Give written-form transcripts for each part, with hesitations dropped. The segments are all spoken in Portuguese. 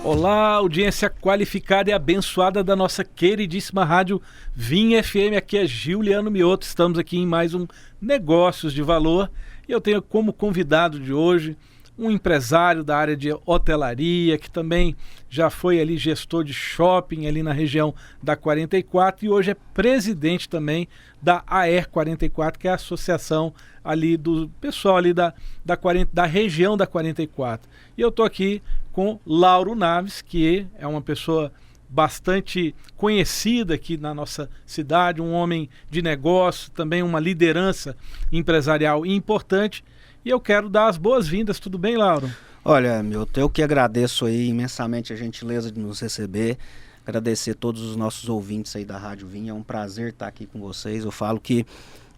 Olá, audiência qualificada e abençoada da nossa queridíssima rádio Vinha FM, aqui é Giuliano Mioto, estamos aqui em mais um Negócios de Valor e eu tenho como convidado de hoje um empresário da área de hotelaria, que também já foi ali gestor de shopping ali na região da 44 e hoje é presidente também da AER 44, que é a associação ali do pessoal ali da região da 44. E eu estou aqui com Lauro Naves, que é uma pessoa bastante conhecida aqui na nossa cidade, um homem de negócio, também uma liderança empresarial importante. E eu quero dar as boas-vindas. Tudo bem, Lauro? Olha, Milton, eu que agradeço aí imensamente a gentileza de nos receber, agradecer todos os nossos ouvintes aí da Rádio Vinha, é um prazer estar aqui com vocês. Eu falo que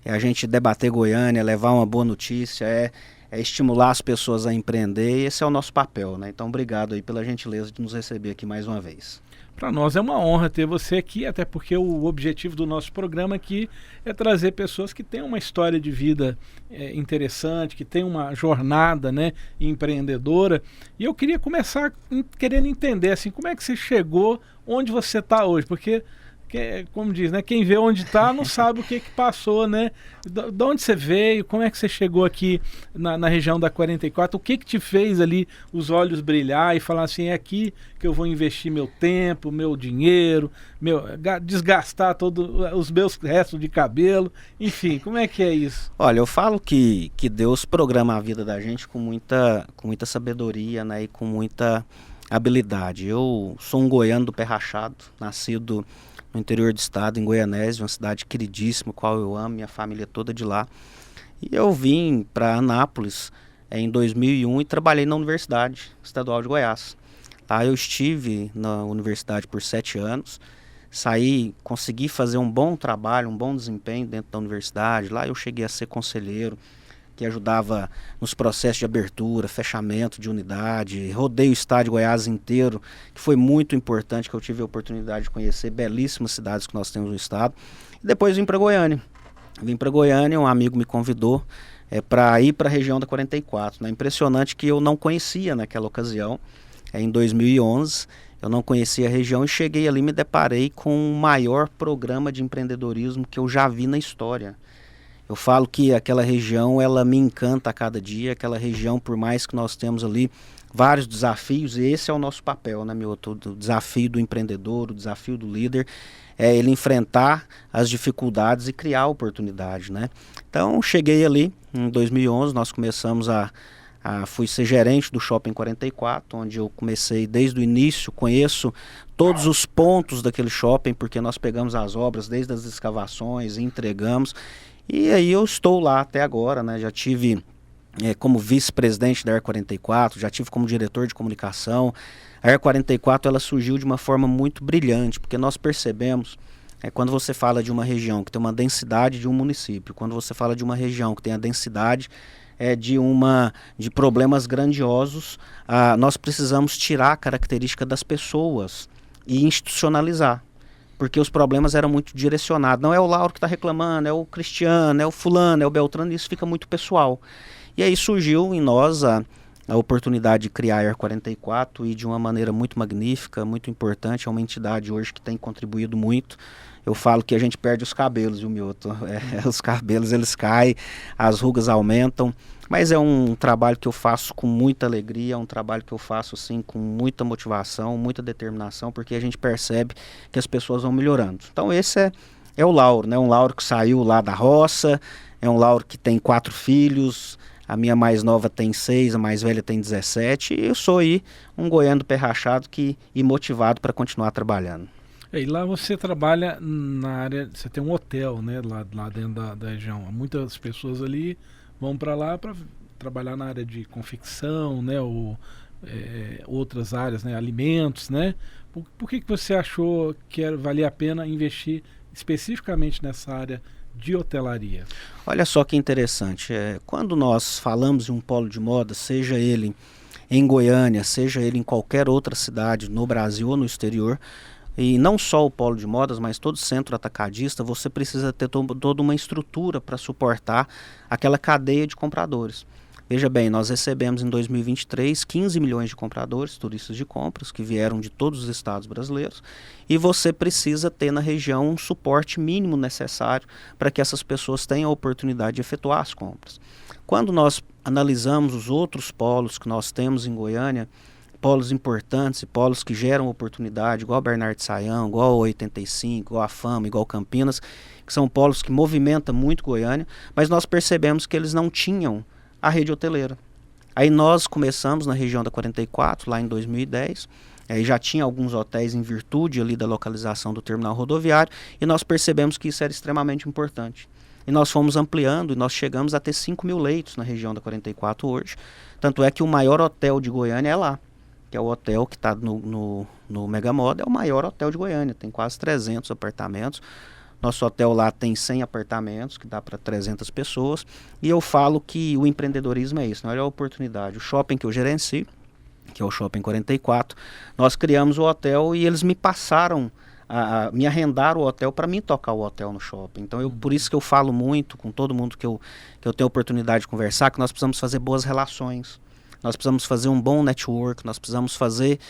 a gente debater Goiânia, levar uma boa notícia, é estimular as pessoas a empreender, e esse é o nosso papel, né? Então, obrigado aí pela gentileza de nos receber aqui mais uma vez. Para nós é uma honra ter você aqui, até porque o objetivo do nosso programa aqui é trazer pessoas que têm uma história de vida interessante, que têm uma jornada, né, empreendedora. E eu queria começar querendo entender assim, como é que você chegou onde você está hoje, porque como diz, né? Quem vê onde está não sabe o que passou, né? De onde você veio, como é que você chegou aqui na região da 44, o que te fez ali os olhos brilhar e falar assim, é aqui que eu vou investir meu tempo, meu dinheiro, desgastar todos os meus restos de cabelo, enfim, como é que é isso? Olha, eu falo que Deus programa a vida da gente com muita queria, né? E com muita habilidade. Eu sou um goiano do pé rachado, nascido no interior do estado, em Goianésia, uma cidade queridíssima, qual eu amo, minha família toda de lá. E eu vim para Anápolis em 2001 e trabalhei na Universidade Estadual de Goiás. Lá eu estive na universidade por 7 anos, saí, consegui fazer um bom trabalho, um bom desempenho dentro da universidade. Lá eu cheguei a ser conselheiro, que ajudava nos processos de abertura, fechamento de unidade, rodei o estado de Goiás inteiro, que foi muito importante, que eu tive a oportunidade de conhecer belíssimas cidades que nós temos no estado. E depois vim para Goiânia. Um amigo me convidou para ir para a região da 44. Né? Impressionante que eu não conhecia naquela ocasião, em 2011, eu não conhecia a região e cheguei ali e me deparei com o maior programa de empreendedorismo que eu já vi na história. Eu falo que aquela região, ela me encanta a cada dia, aquela região, por mais que nós temos ali vários desafios, e esse é o nosso papel, né, Milton? O desafio do empreendedor, o desafio do líder, é ele enfrentar as dificuldades e criar oportunidade, né? Então, cheguei ali em 2011, nós começamos fui ser gerente do Shopping 44, onde eu comecei desde o início, conheço todos os pontos daquele shopping, porque nós pegamos as obras desde as escavações e entregamos. E aí eu estou lá até agora, né? Já tive como vice-presidente da AER 44, já tive como diretor de comunicação. A AER 44 ela surgiu de uma forma muito brilhante, porque nós percebemos, quando você fala de uma região que tem uma densidade de um município, quando você fala de uma região que tem a densidade de problemas grandiosos, nós precisamos tirar a característica das pessoas e institucionalizar. Porque os problemas eram muito direcionados. Não é o Lauro que está reclamando, é o Cristiano, é o fulano, é o Beltrano, e isso fica muito pessoal. E aí surgiu em nós a oportunidade de criar a AER 44 e de uma maneira muito magnífica, muito importante. É uma entidade hoje que tem contribuído muito. Eu falo que a gente perde os cabelos, viu, Milton? Os cabelos eles caem, as rugas aumentam. Mas é um trabalho que eu faço com muita alegria, é um trabalho que eu faço assim, com muita motivação, muita determinação, porque a gente percebe que as pessoas vão melhorando. Então esse é o Lauro, né? Um Lauro que saiu lá da roça, é um Lauro que tem 4 filhos, a minha mais nova tem 6, a mais velha tem 17, e eu sou aí um goiano do pé rachado e motivado para continuar trabalhando. E lá você trabalha na área, você tem um hotel, né, lá dentro da região. Muitas pessoas ali vão para lá para trabalhar na área de confecção, né, ou outras áreas, né, alimentos, né? Por que você achou que valia a pena investir especificamente nessa área de hotelaria? Olha só que interessante, quando nós falamos de um polo de moda, seja ele em Goiânia, seja ele em qualquer outra cidade no Brasil ou no exterior, e não só o polo de modas, mas todo centro atacadista, você precisa ter toda uma estrutura para suportar aquela cadeia de compradores. Veja bem, nós recebemos em 2023 15 milhões de compradores, turistas de compras, que vieram de todos os estados brasileiros, e você precisa ter na região um suporte mínimo necessário para que essas pessoas tenham a oportunidade de efetuar as compras. Quando nós analisamos os outros polos que nós temos em Goiânia, polos importantes e polos que geram oportunidade, igual Bernardo Sayão, igual 85, igual a Fama, igual Campinas, que são polos que movimentam muito Goiânia, mas nós percebemos que eles não tinham a rede hoteleira. Aí nós começamos na região da 44, lá em 2010, já tinha alguns hotéis em virtude ali da localização do terminal rodoviário, e nós percebemos que isso era extremamente importante. E nós fomos ampliando e nós chegamos a ter 5 mil leitos na região da 44 hoje. Tanto é que o maior hotel de Goiânia é lá, que é o hotel que está no Mega Moda, é o maior hotel de Goiânia, tem quase 300 apartamentos. Nosso hotel lá tem 100 apartamentos, que dá para 300 pessoas. E eu falo que o empreendedorismo é isso, não é a oportunidade. O shopping que eu gerencio, que é o Shopping 44, nós criamos o hotel e eles me passaram, me arrendaram o hotel para mim tocar o hotel no shopping. Então, por isso que eu falo muito com todo mundo que eu tenho a oportunidade de conversar, que nós precisamos fazer boas relações. Nós precisamos fazer um bom network, nós precisamos fazer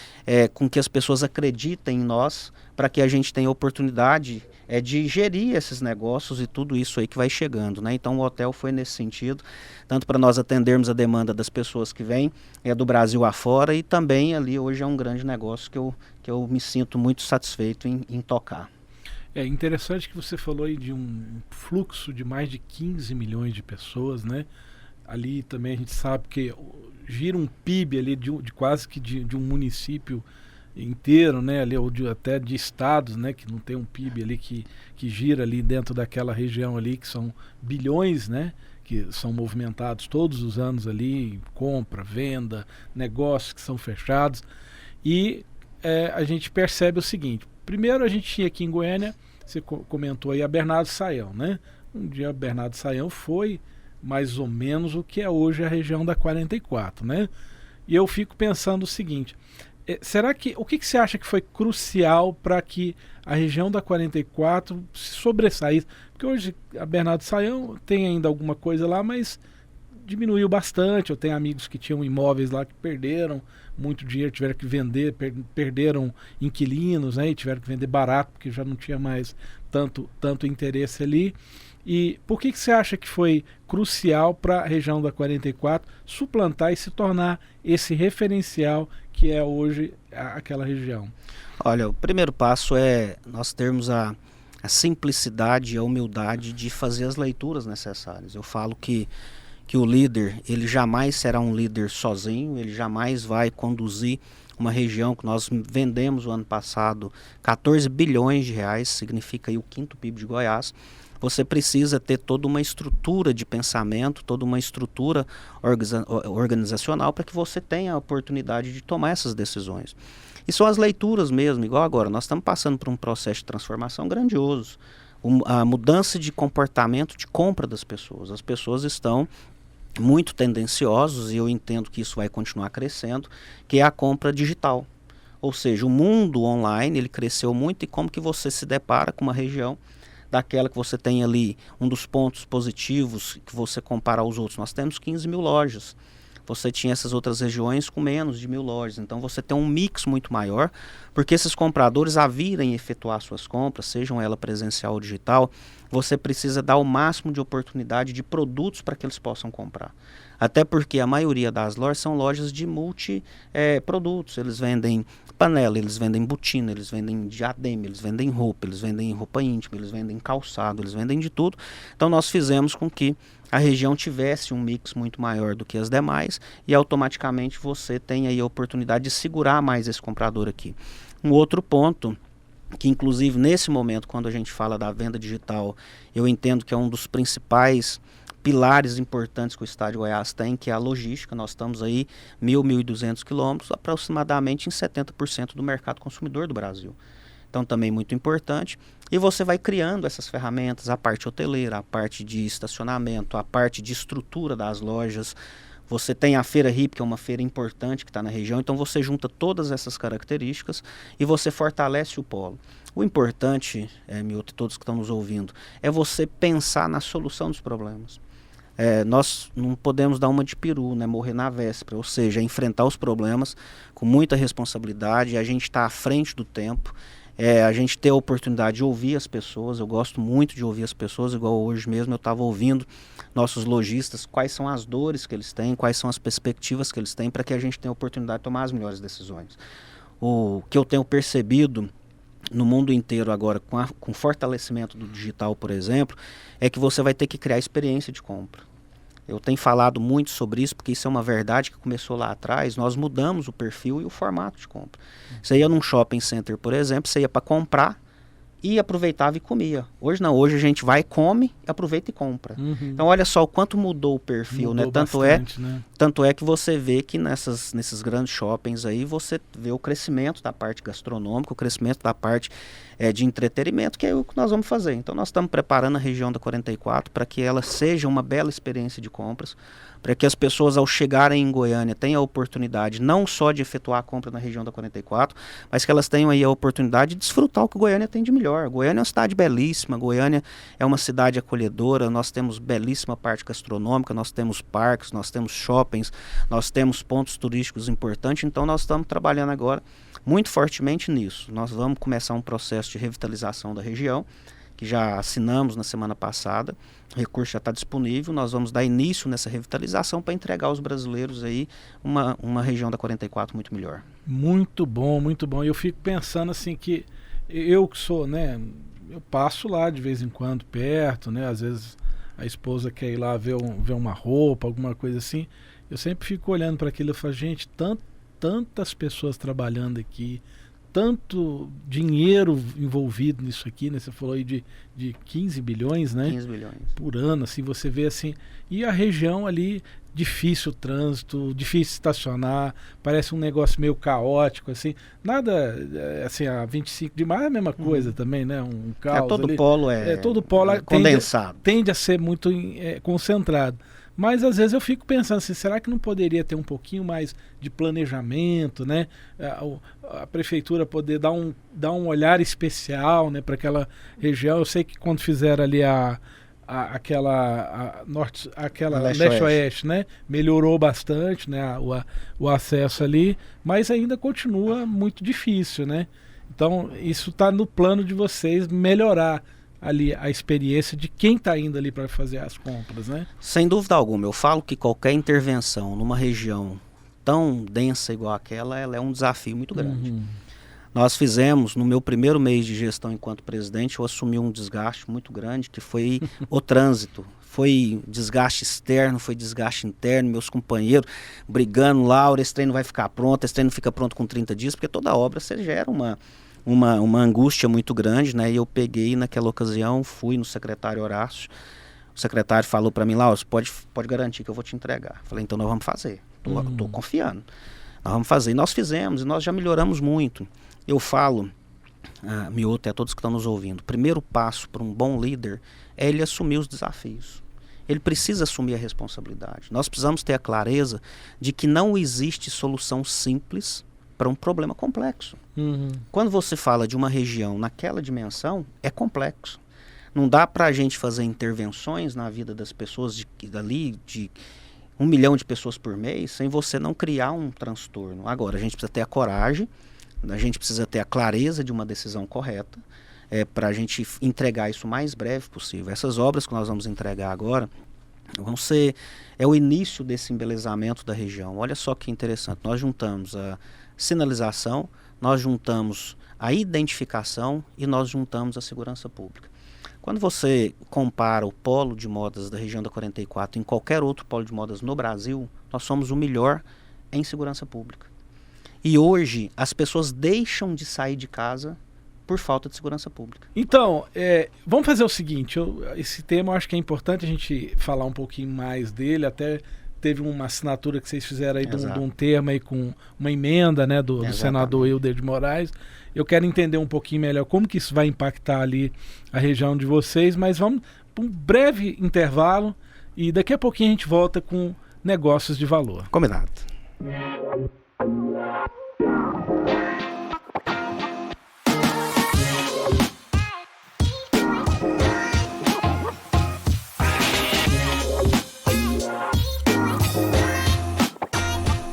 com que as pessoas acreditem em nós, para que a gente tenha a oportunidade de gerir esses negócios e tudo isso aí que vai chegando, né? Então o hotel foi nesse sentido, tanto para nós atendermos a demanda das pessoas que vêm do Brasil afora, e também ali hoje é um grande negócio que eu me sinto muito satisfeito em tocar. É interessante que você falou aí de um fluxo de mais de 15 milhões de pessoas, né? Ali também a gente sabe que gira um PIB ali de quase que de um município inteiro, né, ali, ou até de estados, né, que não tem um PIB ali que gira ali dentro daquela região ali, que são bilhões, né, que são movimentados todos os anos ali, compra, venda, negócios que são fechados. E a gente percebe o seguinte: primeiro a gente tinha aqui em Goiânia, você comentou aí a Bernardo Sayão, né? Um dia a Bernardo Sayão foi mais ou menos o que é hoje a região da 44, né? E eu fico pensando o seguinte: o que você acha que foi crucial para que a região da 44 se sobressaísse? Porque hoje a Bernardo Sayão tem ainda alguma coisa lá, mas diminuiu bastante. Eu tenho amigos que tinham imóveis lá que perderam muito dinheiro, tiveram que vender, perderam inquilinos, né, e tiveram que vender barato porque já não tinha mais tanto interesse ali. E por que você acha que foi crucial para a região da 44 suplantar e se tornar esse referencial que é hoje aquela região? Olha, o primeiro passo é nós termos a simplicidade e a humildade de fazer as leituras necessárias. Eu falo que o líder, ele jamais será um líder sozinho, ele jamais vai conduzir uma região que nós vendemos o ano passado 14 bilhões de reais, significa aí o 5º PIB de Goiás. Você precisa ter toda uma estrutura de pensamento, toda uma estrutura organizacional para que você tenha a oportunidade de tomar essas decisões. E são as leituras mesmo, igual agora, nós estamos passando por um processo de transformação grandioso. A mudança de comportamento de compra das pessoas. As pessoas estão muito tendenciosos, e eu entendo que isso vai continuar crescendo, que é a compra digital. Ou seja, o mundo online, ele cresceu muito, e como que você se depara com uma região daquela que você tem ali, um dos pontos positivos que você compara aos outros. Nós temos 15 mil lojas. Você tinha essas outras regiões com menos de 1000 lojas. Então você tem um mix muito maior, porque esses compradores, a virem efetuar suas compras, sejam ela presencial ou digital, você precisa dar o máximo de oportunidade de produtos para que eles possam comprar. Até porque a maioria das lojas são lojas de multi-produtos. Eles vendem panela, eles vendem botina, eles vendem diadema, eles vendem roupa íntima, eles vendem calçado, eles vendem de tudo. Então nós fizemos com que a região tivesse um mix muito maior do que as demais, e automaticamente você tem aí a oportunidade de segurar mais esse comprador aqui. Um outro ponto, que inclusive nesse momento, quando a gente fala da venda digital, eu entendo que é um dos principais pilares importantes que o estado de Goiás tem, que é a logística. Nós estamos aí 1.200 quilômetros, aproximadamente em 70% do mercado consumidor do Brasil. Então também muito importante. E você vai criando essas ferramentas, a parte hoteleira, a parte de estacionamento, a parte de estrutura das lojas. Você tem a Feira Hippie, que é uma feira importante que está na região, então você junta todas essas características e você fortalece o polo. O importante, Milton, e todos que estão nos ouvindo, é você pensar na solução dos problemas. Nós não podemos dar uma de peru, né, morrer na véspera, ou seja, enfrentar os problemas com muita responsabilidade, a gente está à frente do tempo, a gente ter a oportunidade de ouvir as pessoas. Eu gosto muito de ouvir as pessoas, igual hoje mesmo eu estava ouvindo nossos lojistas, quais são as dores que eles têm, quais são as perspectivas que eles têm, para que a gente tenha a oportunidade de tomar as melhores decisões. O que eu tenho percebido no mundo inteiro agora, com o fortalecimento do digital, por exemplo, é que você vai ter que criar experiência de compra. Eu tenho falado muito sobre isso, porque isso é uma verdade que começou lá atrás. Nós mudamos o perfil e o formato de compra. Você ia num shopping center, por exemplo, você ia para comprar e aproveitava e comia. Hoje não, hoje a gente vai, come, aproveita e compra. Então olha só o quanto mudou o perfil, mudou, né? Tanto é que você vê que nesses grandes shoppings aí, você vê o crescimento da parte gastronômica, o crescimento da parte de entretenimento, que é o que nós vamos fazer. Então nós estamos preparando a região da 44 para que ela seja uma bela experiência de compras, para que as pessoas, ao chegarem em Goiânia, tenham a oportunidade não só de efetuar a compra na região da 44, mas que elas tenham aí a oportunidade de desfrutar o que Goiânia tem de melhor. Goiânia é uma cidade belíssima, Goiânia é uma cidade acolhedora, nós temos belíssima parte gastronômica, nós temos parques, nós temos shoppings, nós temos pontos turísticos importantes, então nós estamos trabalhando agora muito fortemente nisso. Nós vamos começar um processo de revitalização da região, que já assinamos na semana passada, o recurso já está disponível, nós vamos dar início nessa revitalização para entregar aos brasileiros aí uma região da 44 muito melhor. Muito bom, muito bom. Eu fico pensando assim que eu que sou, né, eu passo lá de vez em quando perto, né, às vezes a esposa quer ir lá ver uma roupa, alguma coisa assim, eu sempre fico olhando para aquilo e falo, gente, tantas pessoas trabalhando aqui, tanto dinheiro envolvido nisso aqui, né? Você falou aí de 15 bilhões, né? 15 bilhões. Por ano, assim, você vê assim. E a região ali, difícil o trânsito, difícil estacionar, parece um negócio meio caótico, assim. Nada, assim, a 25 de maio é a mesma coisa também, né? Um caos todo ali. Polo todo polo condensado. Tende a ser muito concentrado. Mas às vezes eu fico pensando assim, será que não poderia ter um pouquinho mais de planejamento, né? A prefeitura poder dar um olhar especial, né, para aquela região. Eu sei que quando fizeram ali aquela leste-oeste, né, melhorou bastante, né, o acesso ali, mas ainda continua muito difícil, né? Então isso está no plano de vocês melhorar ali a experiência de quem está indo ali para fazer as compras, né? Sem dúvida alguma. Eu falo que qualquer intervenção numa região tão densa igual aquela, ela é um desafio muito grande. Nós fizemos, no meu primeiro mês de gestão enquanto presidente, eu assumi um desgaste muito grande, que foi o trânsito. Foi desgaste externo, foi desgaste interno, meus companheiros brigando, Laura, esse trem não vai ficar pronto, esse trem não fica pronto com 30 dias, porque toda obra você gera uma angústia muito grande, né? E eu peguei naquela ocasião, fui no secretário Horácio, o secretário falou para mim, Laura, pode garantir que eu vou te entregar. Falei, então nós vamos fazer, tô confiando, nós vamos fazer. E nós fizemos, e nós já melhoramos muito. Eu falo, Mioto e a todos que estão nos ouvindo, o primeiro passo para um bom líder é ele assumir os desafios. Ele precisa assumir a responsabilidade. Nós precisamos ter a clareza de que não existe solução simples para um problema complexo. Quando você fala de uma região naquela dimensão, é complexo. Não dá para a gente fazer intervenções na vida das pessoas de 1 milhão de pessoas por mês sem você não criar um transtorno. Agora, a gente precisa ter a coragem, a gente precisa ter a clareza de uma decisão correta para a gente entregar isso o mais breve possível. Essas obras que nós vamos entregar agora vão ser o início desse embelezamento da região. Olha só que interessante, nós juntamos a sinalização, nós juntamos a identificação e nós juntamos a segurança pública. Quando você compara o polo de modas da região da 44 em qualquer outro polo de modas no Brasil, nós somos o melhor em segurança pública. E hoje as pessoas deixam de sair de casa por falta de segurança pública. Então, vamos fazer o seguinte, esse tema eu acho que é importante a gente falar um pouquinho mais dele, até teve uma assinatura que vocês fizeram aí de um termo aí com uma emenda, né, do senador Hilder de Moraes. Eu quero entender um pouquinho melhor como que isso vai impactar ali a região de vocês, mas vamos para um breve intervalo e daqui a pouquinho a gente volta com Negócios de Valor. Combinado.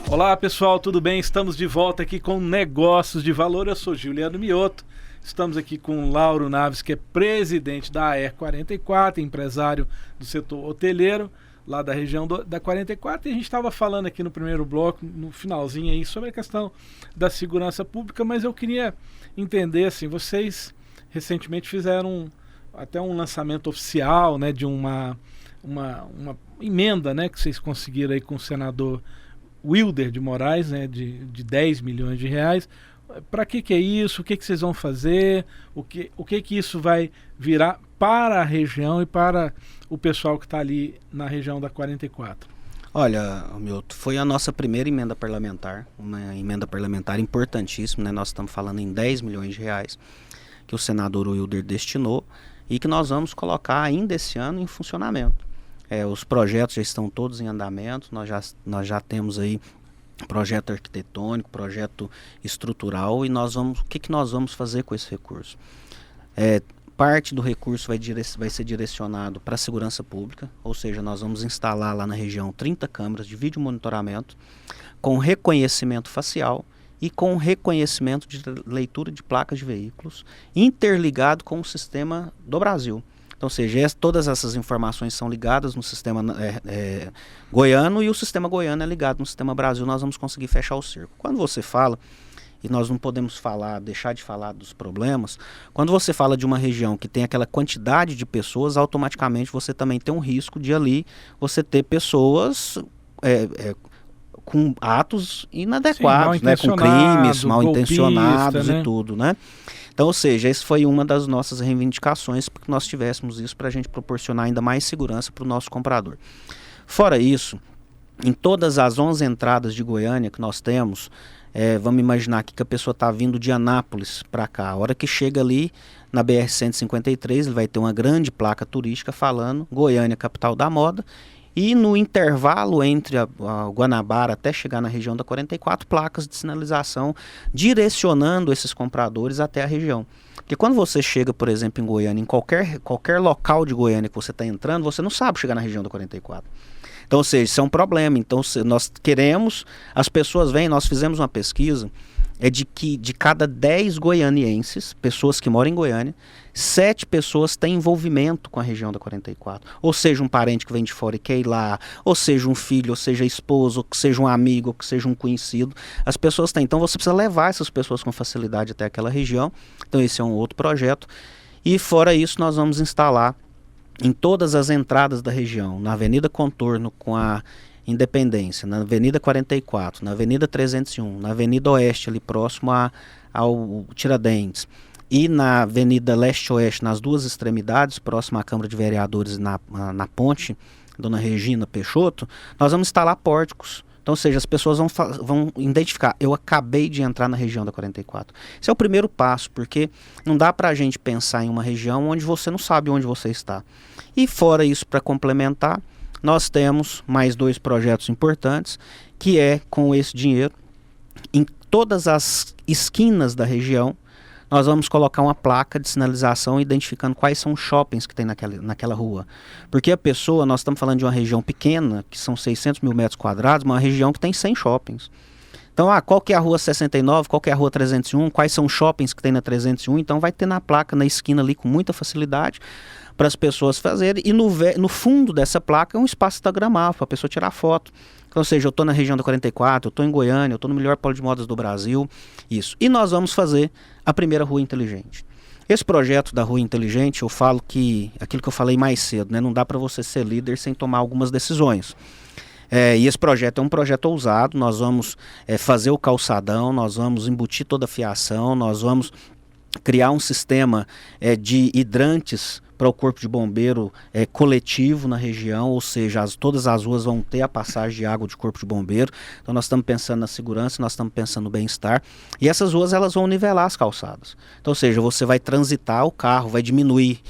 Olá pessoal, tudo bem? Estamos de volta aqui com Negócios de Valor. Eu sou Juliano Mioto. Estamos aqui com o Lauro Naves, que é presidente da AER44, empresário do setor hoteleiro, lá da região da 44. E a gente estava falando aqui no primeiro bloco, no finalzinho aí, sobre a questão da segurança pública, mas eu queria entender, assim, vocês recentemente fizeram até um lançamento oficial, né, de uma emenda, né, que vocês conseguiram aí com o senador Wilder de Moraes, né, de 10 milhões de reais. Para que é isso? O que vocês vão fazer? O que isso vai virar para a região e para o pessoal que está ali na região da 44? Olha, Milton, foi a nossa primeira emenda parlamentar, uma emenda parlamentar importantíssima, né? Nós estamos falando em 10 milhões de reais que o senador Wilder destinou e que nós vamos colocar ainda esse ano em funcionamento. Os projetos já estão todos em andamento, nós já temos aí projeto arquitetônico, projeto estrutural, e o que nós vamos fazer com esse recurso? Parte do recurso vai ser direcionado para a segurança pública, ou seja, nós vamos instalar lá na região 30 câmeras de vídeo monitoramento com reconhecimento facial e com reconhecimento de leitura de placas de veículos interligado com o sistema do Brasil. Então, ou seja, todas essas informações são ligadas no sistema goiano, e o sistema goiano é ligado no sistema Brasil. Nós vamos conseguir fechar o cerco. Quando você fala, e nós não podemos deixar de falar dos problemas, quando você fala de uma região que tem aquela quantidade de pessoas, automaticamente você também tem um risco de ali você ter pessoas com atos inadequados, né? Com crimes, mal intencionados, né? E tudo, né? Então, ou seja, essa foi uma das nossas reivindicações, para que nós tivéssemos isso, para a gente proporcionar ainda mais segurança para o nosso comprador. Fora isso, em todas as 11 entradas de Goiânia que nós temos, vamos imaginar aqui que a pessoa está vindo de Anápolis para cá. A hora que chega ali na BR-153, ele vai ter uma grande placa turística falando Goiânia, capital da moda. E no intervalo entre a Guanabara até chegar na região da 44, placas de sinalização direcionando esses compradores até a região. Porque quando você chega, por exemplo, em Goiânia, em qualquer local de Goiânia que você está entrando, você não sabe chegar na região da 44. Então, ou seja, isso é um problema. Então, nós queremos, as pessoas vêm, nós fizemos uma pesquisa, de que de cada 10 goianienses, pessoas que moram em Goiânia, 7 pessoas têm envolvimento com a região da 44. Ou seja, um parente que vem de fora e quer ir lá, ou seja, um filho, ou seja, esposo, ou que seja um amigo, ou que seja um conhecido. As pessoas têm. Então você precisa levar essas pessoas com facilidade até aquela região. Então esse é um outro projeto. E fora isso, nós vamos instalar em todas as entradas da região, na Avenida Contorno com a Independência, na Avenida 44, na Avenida 301, na Avenida Oeste, ali próximo ao Tiradentes, e na Avenida Leste-Oeste, nas duas extremidades, próximo à Câmara de Vereadores, na ponte Dona Regina Peixoto, nós vamos instalar pórticos. Então, ou seja, as pessoas vão identificar, eu acabei de entrar na região da 44. Esse é o primeiro passo, porque não dá para a gente pensar em uma região onde você não sabe onde você está. E fora isso, para complementar, nós temos mais 2 projetos importantes, que é com esse dinheiro, em todas as esquinas da região, nós vamos colocar uma placa de sinalização identificando quais são os shoppings que tem naquela rua. Porque a pessoa, nós estamos falando de uma região pequena, que são 600 mil metros quadrados, uma região que tem 100 shoppings. Então, qual que é a rua 69, qual que é a rua 301, quais são os shoppings que tem na 301, então vai ter na placa, na esquina ali, com muita facilidade, para as pessoas fazerem, e no fundo dessa placa é um espaço instagramável, para a pessoa tirar foto. Então, ou seja, eu estou na região da 44, eu estou em Goiânia, eu estou no melhor polo de modas do Brasil, isso. E nós vamos fazer a primeira rua inteligente. Esse projeto da rua inteligente, eu falo que, aquilo que eu falei mais cedo, né, não dá para você ser líder sem tomar algumas decisões. E esse projeto é um projeto ousado, nós vamos fazer o calçadão, nós vamos embutir toda a fiação, nós vamos criar um sistema de hidrantes para o corpo de bombeiro coletivo na região, ou seja, todas as ruas vão ter a passagem de água de corpo de bombeiro. Então nós estamos pensando na segurança, nós estamos pensando no bem-estar, e essas ruas elas vão nivelar as calçadas. Então, ou seja, você vai transitar o carro, vai diminuir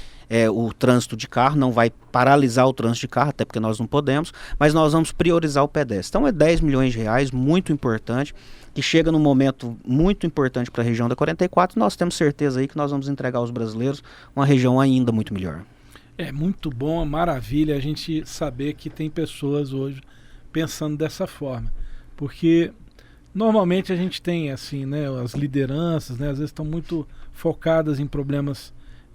o trânsito de carro, não vai paralisar o trânsito de carro, até porque nós não podemos, mas nós vamos priorizar o pedestre. Então é 10 milhões de reais, muito importante, que chega num momento muito importante para a região da 44, e nós temos certeza aí que nós vamos entregar aos brasileiros uma região ainda muito melhor. É muito bom, maravilha a gente saber que tem pessoas hoje pensando dessa forma, porque normalmente a gente tem assim, né, as lideranças, né, às vezes estão muito focadas em problemas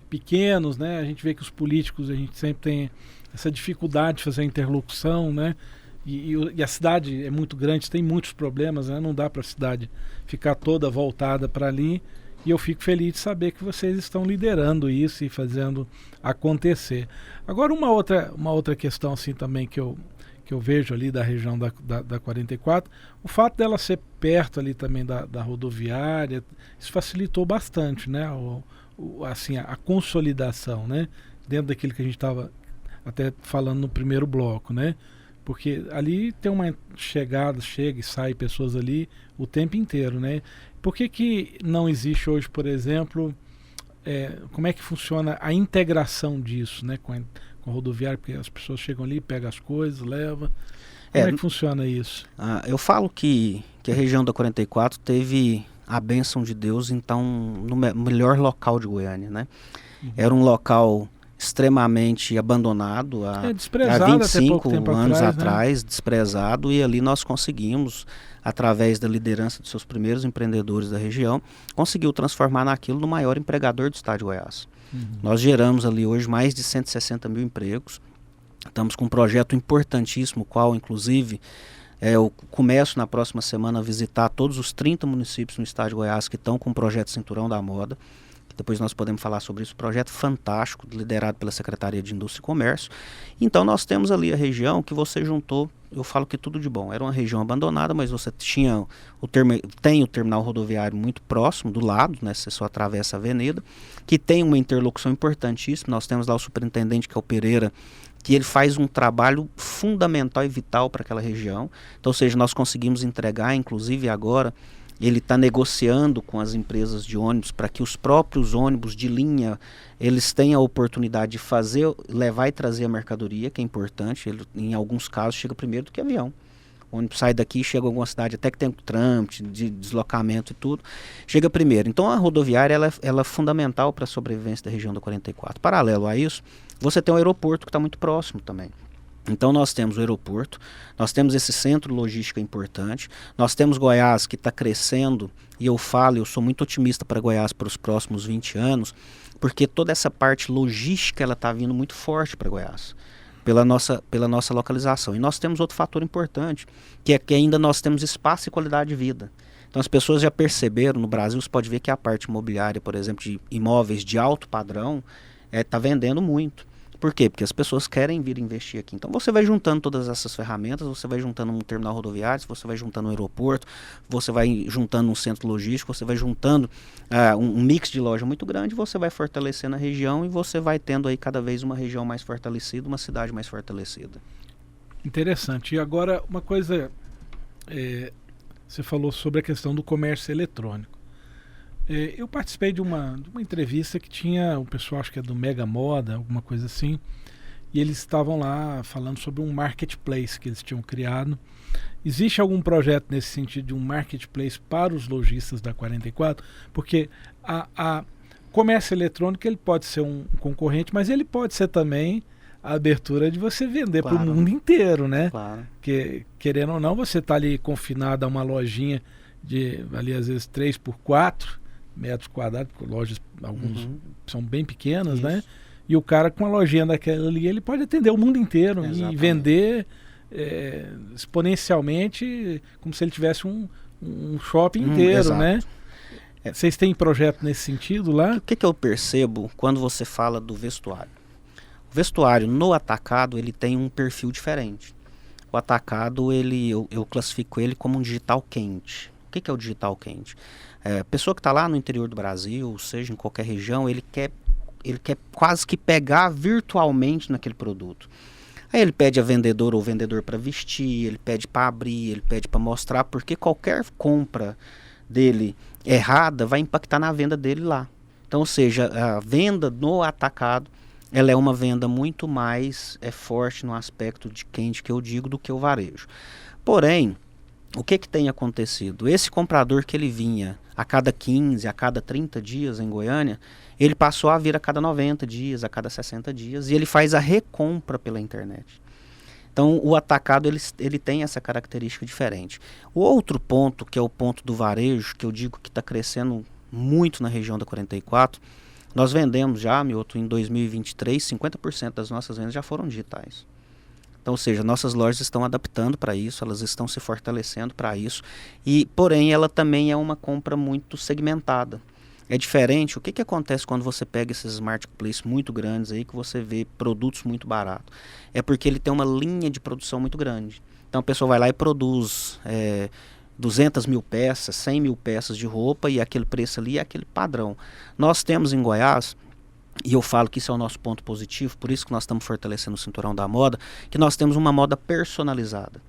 pequenos, né, a gente vê que os políticos, a gente sempre tem essa dificuldade de fazer a interlocução, né, e a cidade é muito grande, tem muitos problemas, né, não dá para a cidade ficar toda voltada para ali. E eu fico feliz de saber que vocês estão liderando isso e fazendo acontecer. Agora uma outra questão assim também que eu vejo ali da região da 44, o fato dela ser perto ali também da rodoviária, isso facilitou bastante, né? Assim, a consolidação, né? Dentro daquilo que a gente estava até falando no primeiro bloco, né? Porque ali tem uma chega e sai pessoas ali o tempo inteiro, né? Por que não existe hoje, por exemplo, como é que funciona a integração disso, né, com a rodoviária? Porque as pessoas chegam ali, pegam as coisas, levam. Como é que funciona isso? Eu falo que a região da 44 teve a bênção de Deus, então, no melhor local de Goiânia, né? Uhum. Era um local extremamente abandonado há 25 anos atrás, né? Desprezado, e ali nós conseguimos, através da liderança de seus primeiros empreendedores da região, conseguiu transformar naquilo no maior empregador do estado de Goiás. Uhum. Nós geramos ali hoje mais de 160 mil empregos, estamos com um projeto importantíssimo, qual inclusive eu começo na próxima semana a visitar todos os 30 municípios no estado de Goiás que estão com o projeto Cinturão da Moda. Depois nós podemos falar sobre isso, projeto fantástico, liderado pela Secretaria de Indústria e Comércio. Então nós temos ali a região que você juntou, eu falo que tudo de bom. Era uma região abandonada, mas você tem o terminal rodoviário muito próximo, do lado, né? Você só atravessa a avenida, que tem uma interlocução importantíssima. Nós temos lá o superintendente, que é o Pereira, que ele faz um trabalho fundamental e vital para aquela região. Então, ou seja, nós conseguimos entregar, inclusive agora, ele está negociando com as empresas de ônibus para que os próprios ônibus de linha eles tenham a oportunidade de levar e trazer a mercadoria, que é importante. Ele, em alguns casos, chega primeiro do que avião. O ônibus sai daqui, chega a alguma cidade, até que tem trâmite, de deslocamento e tudo, chega primeiro. Então a rodoviária ela é fundamental para a sobrevivência da região da 44. Paralelo a isso, você tem um aeroporto que está muito próximo também. Então nós temos o aeroporto, nós temos esse centro logístico importante, nós temos Goiás que está crescendo, e eu sou muito otimista para Goiás para os próximos 20 anos, porque toda essa parte logística ela está vindo muito forte para Goiás, pela nossa localização. E nós temos outro fator importante, que é que ainda nós temos espaço e qualidade de vida. Então as pessoas já perceberam, no Brasil você pode ver que a parte imobiliária, por exemplo, de imóveis de alto padrão, está vendendo muito. Por quê? Porque as pessoas querem vir investir aqui. Então você vai juntando todas essas ferramentas, você vai juntando um terminal rodoviário, você vai juntando um aeroporto, você vai juntando um centro logístico, você vai juntando um mix de loja muito grande, você vai fortalecendo a região e você vai tendo aí cada vez uma região mais fortalecida, uma cidade mais fortalecida. Interessante. E agora uma coisa, você falou sobre a questão do comércio eletrônico. Eu participei de uma entrevista que tinha o pessoal, acho que é do Mega Moda, alguma coisa assim, e eles estavam lá falando sobre um marketplace que eles tinham criado. Existe algum projeto nesse sentido de um marketplace para os lojistas da 44? Porque a comércio eletrônico ele pode ser um concorrente, mas ele pode ser também a abertura de você vender para o mundo inteiro, né? Claro. Que, querendo ou não, você está ali confinado a uma lojinha de ali às vezes 3x4 metros quadrados, porque lojas, alguns são bem pequenas, isso, né? E o cara com a lojinha daquela ali, ele pode atender o mundo inteiro. Exatamente. E vender exponencialmente, como se ele tivesse um shopping inteiro, exato, né? Vocês têm projeto nesse sentido lá? O que eu percebo quando você fala do vestuário? O vestuário no atacado, ele tem um perfil diferente. O atacado, eu classifico ele como um digital quente. O que é o digital quente? A pessoa que está lá no interior do Brasil, seja em qualquer região, ele quer quase que pegar virtualmente naquele produto. Aí ele pede a vendedora ou vendedor para vestir, ele pede para abrir, ele pede para mostrar, porque qualquer compra dele errada vai impactar na venda dele lá. Então, ou seja, a venda no atacado, ela é uma venda muito mais forte no aspecto de quente que eu digo do que o varejo. Porém, o que tem acontecido? Esse comprador que ele vinha a cada 15, a cada 30 dias em Goiânia, ele passou a vir a cada 90 dias, a cada 60 dias, e ele faz a recompra pela internet. Então, o atacado ele tem essa característica diferente. O outro ponto, que é o ponto do varejo, que eu digo que está crescendo muito na região da 44, nós vendemos já, Mioto, em 2023, 50% das nossas vendas já foram digitais. Então, ou seja, nossas lojas estão adaptando para isso, elas estão se fortalecendo para isso, porém ela também é uma compra muito segmentada. É diferente, o que acontece quando você pega esses marketplaces muito grandes aí, que você vê produtos muito baratos? É porque ele tem uma linha de produção muito grande. Então a pessoa vai lá e produz 200 mil peças, 100 mil peças de roupa, e aquele preço ali é aquele padrão. Nós temos em Goiás, e eu falo que isso é o nosso ponto positivo, por isso que nós estamos fortalecendo o cinturão da moda, que nós temos uma moda personalizada.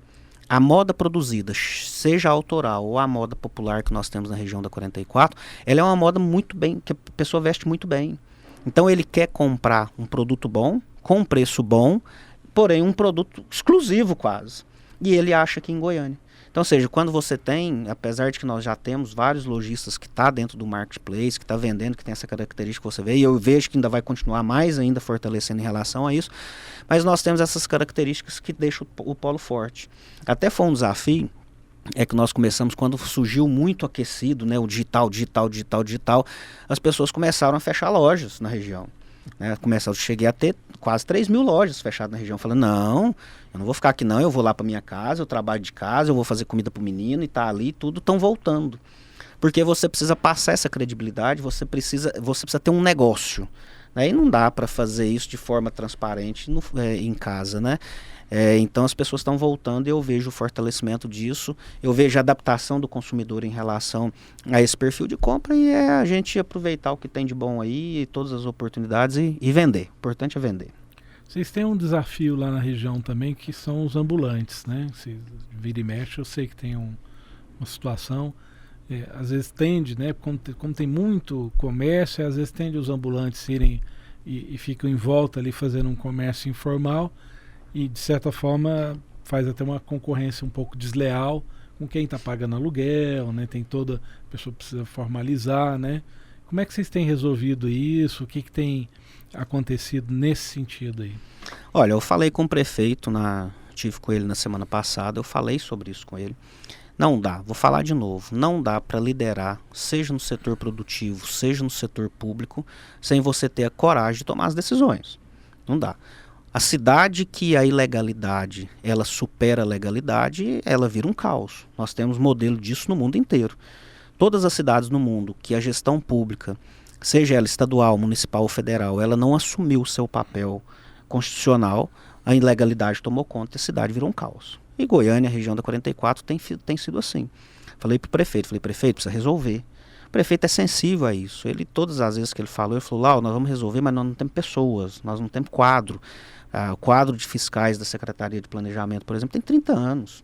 A moda produzida, seja autoral ou a moda popular que nós temos na região da 44, ela é uma moda muito bem, que a pessoa veste muito bem. Então ele quer comprar um produto bom, com um preço bom, porém um produto exclusivo quase. E ele acha que em Goiânia. Então, ou seja, quando você tem, apesar de que nós já temos vários lojistas que está dentro do marketplace, que está vendendo, que tem essa característica que você vê, e eu vejo que ainda vai continuar mais ainda fortalecendo em relação a isso, mas nós temos essas características que deixam o polo forte. Até foi um desafio, que nós começamos quando surgiu muito aquecido, né, o digital, as pessoas começaram a fechar lojas na região. Eu cheguei a ter quase 3 mil lojas fechadas na região, falando, não, eu não vou ficar aqui não, eu vou lá para minha casa, eu trabalho de casa, eu vou fazer comida para o menino e tá ali, tudo estão voltando. Porque você precisa passar essa credibilidade, você precisa ter um negócio. Aí não dá para fazer isso de forma transparente em casa, né? Então as pessoas estão voltando e eu vejo o fortalecimento disso, eu vejo a adaptação do consumidor em relação a esse perfil de compra, e é a gente aproveitar o que tem de bom aí, todas as oportunidades e vender. O importante é vender. Vocês têm um desafio lá na região também, que são os ambulantes, né? Se vira e mexe, eu sei que tem uma situação, às vezes tende, né? Como tem muito comércio, às vezes tende os ambulantes irem e ficam em volta ali fazendo um comércio informal, e de certa forma faz até uma concorrência um pouco desleal com quem está pagando aluguel, né? A pessoa precisa formalizar, né? Como é que vocês têm resolvido isso? O que tem acontecido nesse sentido aí? Olha, eu falei com o prefeito, tive com ele na semana passada, eu falei sobre isso com ele. Não dá, vou falar de novo, não dá para liderar, seja no setor produtivo, seja no setor público, sem você ter a coragem de tomar as decisões. Não dá. A cidade que a ilegalidade, ela supera a legalidade, ela vira um caos. Nós temos modelo disso no mundo inteiro. Todas as cidades no mundo que a gestão pública, seja ela estadual, municipal ou federal, ela não assumiu o seu papel constitucional, a ilegalidade tomou conta e a cidade virou um caos. E Goiânia, a região da 44, tem sido assim. Falei para o prefeito, prefeito, precisa resolver. O prefeito é sensível a isso. Todas as vezes que ele falou, Lau, nós vamos resolver, mas nós não temos pessoas, nós não temos quadro. O quadro de fiscais da Secretaria de Planejamento, por exemplo, tem 30 anos.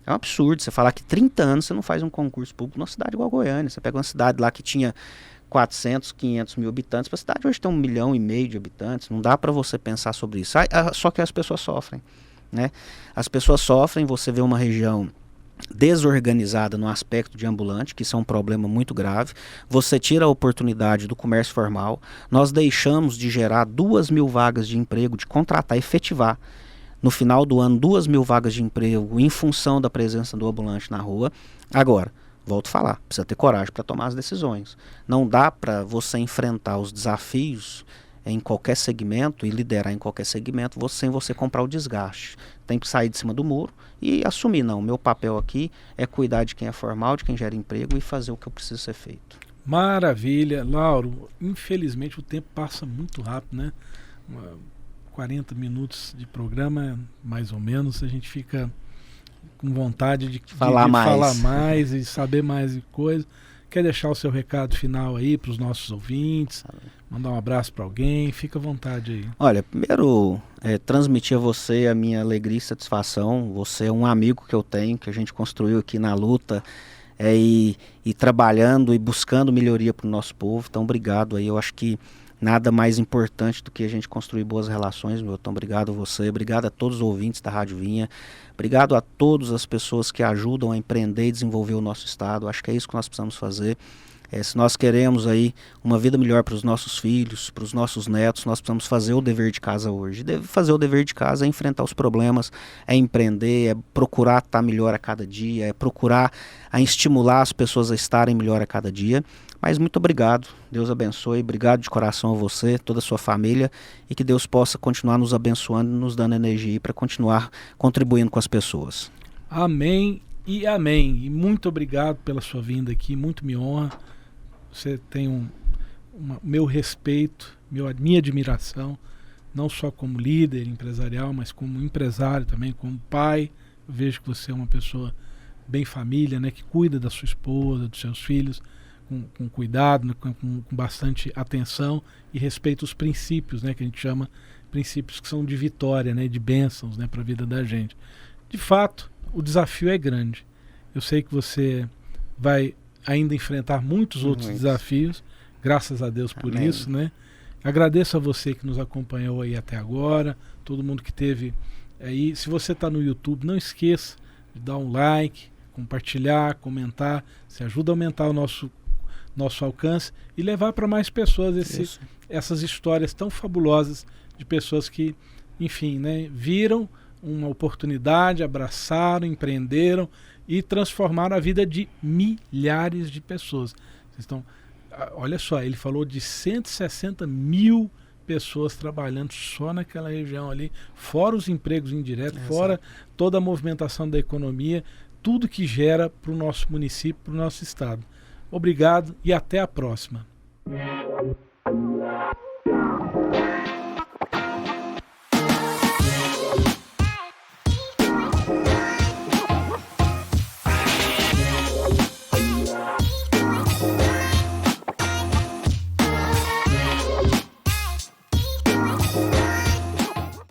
É um absurdo você falar que 30 anos você não faz um concurso público numa cidade igual a Goiânia. Você pega uma cidade lá que tinha 400, 500 mil habitantes, para a cidade hoje tem 1,5 milhão de habitantes. Não dá para você pensar sobre isso. Só que as pessoas sofrem, né? As pessoas sofrem, você vê uma região desorganizada no aspecto de ambulante, que isso é um problema muito grave. Você tira a oportunidade do comércio formal. Nós deixamos de gerar 2.000 vagas de emprego, de contratar, efetivar no final do ano 2.000 vagas de emprego em função da presença do ambulante na rua. Agora, volto a falar, precisa ter coragem para tomar as decisões. Não dá para você enfrentar os desafios em qualquer segmento e liderar em qualquer segmento sem você comprar o desgaste. Tem que sair de cima do muro e assumir, não, meu papel aqui é cuidar de quem é formal, de quem gera emprego e fazer o que eu preciso ser feito. Maravilha. Lauro, infelizmente o tempo passa muito rápido, né? 40 minutos de programa, mais ou menos, a gente fica com vontade de falar mais e saber mais de coisa. Quer deixar o seu recado final aí para os nossos ouvintes? Mandar um abraço para alguém? Fica à vontade aí. Olha, primeiro, transmitir a você a minha alegria e satisfação. Você é um amigo que eu tenho, que a gente construiu aqui na luta, e trabalhando e buscando melhoria para o nosso povo. Então, obrigado aí. Eu acho que nada mais importante do que a gente construir boas relações, Milton. Obrigado a você, obrigado a todos os ouvintes da Rádio Vinha, obrigado a todas as pessoas que ajudam a empreender e desenvolver o nosso estado. Acho que é isso que nós precisamos fazer. Se nós queremos aí uma vida melhor para os nossos filhos, para os nossos netos, nós precisamos fazer o dever de casa hoje. Fazer o dever de casa é enfrentar os problemas, é empreender, é procurar estar melhor a cada dia, é procurar estimular as pessoas a estarem melhor a cada dia. Mas muito obrigado, Deus abençoe, obrigado de coração a você, toda a sua família, e que Deus possa continuar nos abençoando, nos dando energia para continuar contribuindo com as pessoas. Amém e amém. E muito obrigado pela sua vinda aqui, muito me honra. Você tem meu respeito, minha admiração, não só como líder empresarial, mas como empresário também, como pai. Eu vejo que você é uma pessoa bem família, né, que cuida da sua esposa, dos seus filhos, com cuidado, né, com bastante atenção e respeita os princípios, né, que a gente chama princípios que são de vitória, né, de bênçãos, né, para a vida da gente. De fato, o desafio é grande. Eu sei que você vai ainda enfrentar muitos outros desafios, graças a Deus por Amém. isso, né? Agradeço a você que nos acompanhou aí até agora, todo mundo que teve aí. Se você está no YouTube, não esqueça de dar um like, compartilhar, comentar, se ajuda a aumentar o nosso alcance e levar para mais pessoas essas histórias tão fabulosas de pessoas que, enfim, né, viram uma oportunidade, abraçaram, empreenderam e transformaram a vida de milhares de pessoas. Olha só, ele falou de 160 mil pessoas trabalhando só naquela região ali, fora os empregos indiretos, fora toda a movimentação da economia, tudo que gera para o nosso município, para o nosso estado. Obrigado e até a próxima.